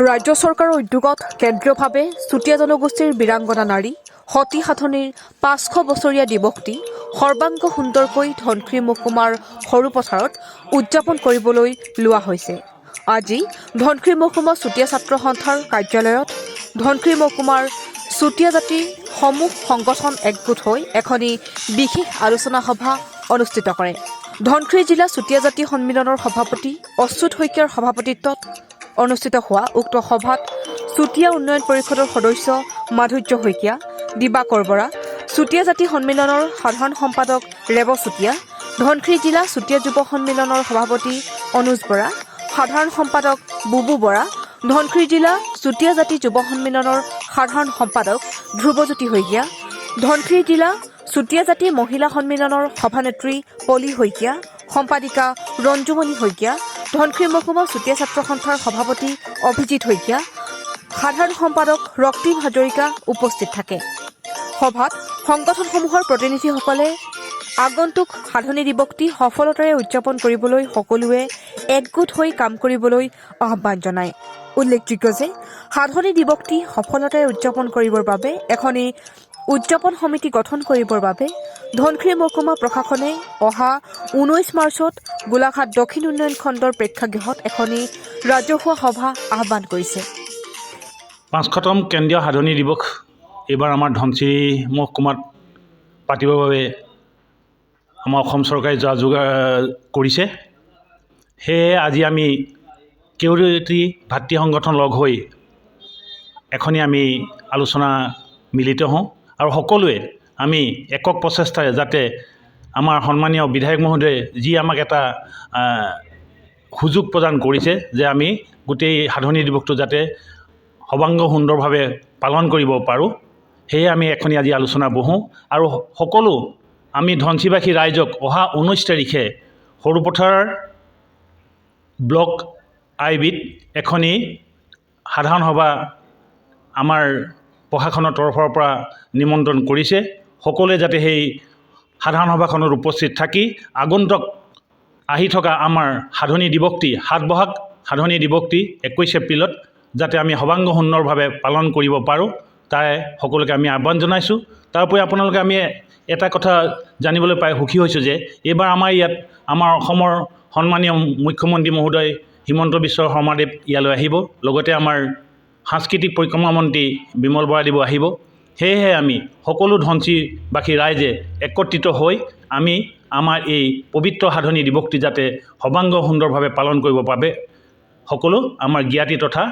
ৰাজ্য চৰকাৰৰ উদ্যোগত কেন্দ্ৰীয়ভাৱে চুতীয়া জনগোষ্ঠীৰ বীৰাংগনা নাৰী সতী সাধনীৰ ৫০০ বছৰীয়া দিৱসটি সৰ্বাংগ সুন্দৰকৈ ধনশিৰি মহকুমাৰ সৰুপথাৰত উদযাপন কৰিবলৈ লোৱা হৈছে। আজি ধনশিৰি মহকুমা চুতীয়া ছাত্ৰ সন্থাৰ কাৰ্যালয়ত ধনশিৰি মহকুমাৰ চুতীয়া জাতিৰ সমূহ সংগঠন একগোট হৈ এখনি বিশেষ আলোচনা সভা অনুষ্ঠিত কৰে। ধনশিৰি জিলা চুতীয়া জাতি সন্মিলনৰ সভাপতি অচ্যুত শইকীয়াৰ সভাপতিত্বত অনুষ্ঠিত হোৱা উক্ত সভাত চুতীয়া উন্নয়ন পৰিষদৰ সদস্য মাধুৰ্য শইকীয়া, দিবাকৰ বৰা, চুতীয়া জাতি সন্মিলনৰ সাধাৰণ সম্পাদক ৰেৱ চুতীয়া, ধনশিৰি জিলা চুতীয়া যুৱ সন্মিলনৰ সভাপতি অনুজ বৰা, সাধাৰণ সম্পাদক বুবু বৰা, ধনশিৰি জিলা চুতীয়া জাতি যুৱ সন্মিলনৰ সাধাৰণ সম্পাদক ধ্ৰুৱজ্যোতি শইকীয়া, ধনশিৰি জিলা চুতীয়া জাতি মহিলা সন্মিলনৰ সভানেত্ৰী পলি শইকীয়া, সম্পাদিকা ৰঞ্জুমণি শইকীয়া, ধনশিৰি মহকুমা চুতীয়া ছাত্ৰ সন্থাৰ সভাপতি অভিজিত শইকীয়া, সাধাৰণ সম্পাদক ৰক্তিম হাজৰিকা উপস্থিত থাকে। সভাত সংগঠনসমূহৰ প্ৰতিনিধিসকলে আগন্তুক সাধনী দিৱসটি সফলতাৰে উদযাপন কৰিবলৈ সকলোৱে একগোট হৈ কাম কৰিবলৈ আহ্বান জনায়। উল্লেখযোগ্য যে সাধনী দিৱসটি সফলতাৰে উদযাপন কৰিবৰ বাবে এখনি উদযাপন সমিতি গঠন কৰিবৰ বাবে ধনশিৰি মহকুমা প্ৰশাসনে অহা 19 মাৰ্চত গোলাঘাট দক্ষিণ উন্নয়ন খণ্ডৰ প্ৰেক্ষাগৃহত এখনি ৰাজহুৱা সভা আহ্বান কৰিছে। ৫০০তম কেন্দ্ৰীয় সাধনী দিৱস এইবাৰ আমাৰ ধনশিৰি মহকুমাত পাতিবৰ বাবে আমাৰ অসম চৰকাৰে যা যোগাৰ কৰিছে। সেয়ে আজি আমি কেউৰিটি ভাতৃ সংগঠন লগ হৈ এখনি আমি আলোচনা মিলিত হওঁ আৰু সকলোৱে আমি একক প্ৰচেষ্টাৰে যাতে আমাৰ সন্মানীয় বিধায়ক মহোদয়ে যি আমাক এটা সুযোগ প্ৰদান কৰিছে যে আমি গোটেই সাধনী দিৱসটো যাতে সৰ্বাংগ সুন্দৰভাৱে পালন কৰিব পাৰোঁ, সেয়ে আমি এখনি আজি আলোচনা বহোঁ আৰু সকলো আমি ধনশিৰিবাসী ৰাইজক অহা 19 তাৰিখে সৰুপথাৰ ব্লক আইবিত এখনি সাধাৰণ সভা আমাৰ প্ৰশাসনৰ তৰফৰ পৰা নিমন্ত্ৰণ কৰিছে। সকলোৱে যাতে সেই সাধাৰণ সভাখনত উপস্থিত থাকি আগন্তুক আহি থকা আমাৰ সাধনী দিৱসটি ৭ বহাগ সাধনী দিৱসটি 21 এপ্ৰিলত যাতে আমি সৰ্বাংগ সুন্দৰভাৱে পালন কৰিব পাৰোঁ তাই সকলোকে আমি আহ্বান জনাইছোঁ। তাৰোপৰি আপোনালোকে আমি এটা কথা জানিবলৈ পাই সুখী হৈছোঁ যে এইবাৰ আমাৰ ইয়াত আমাৰ অসমৰ সন্মানীয় মুখ্যমন্ত্ৰী মহোদয় হিমন্ত বিশ্ব শৰ্মাদেৱ ইয়ালৈ আহিব, লগতে আমাৰ সাংস্কৃতিক পৰিক্ৰমা মন্ত্ৰী বিমল বৰাদেৱো আহিব। সেয়েহে আমি সকলো ধনশিৰিবাসী ৰাইজে একত্ৰিত হৈ আমি আমাৰ এই পবিত্ৰ সাধনী দিৱসটি যাতে সৰ্বাংগ সুন্দৰভাৱে পালন কৰিব বাবে সকলো আমাৰ জ্ঞাতি তথা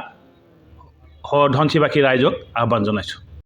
ধনশিৰিবাসী ৰাইজক আহ্বান জনাইছোঁ।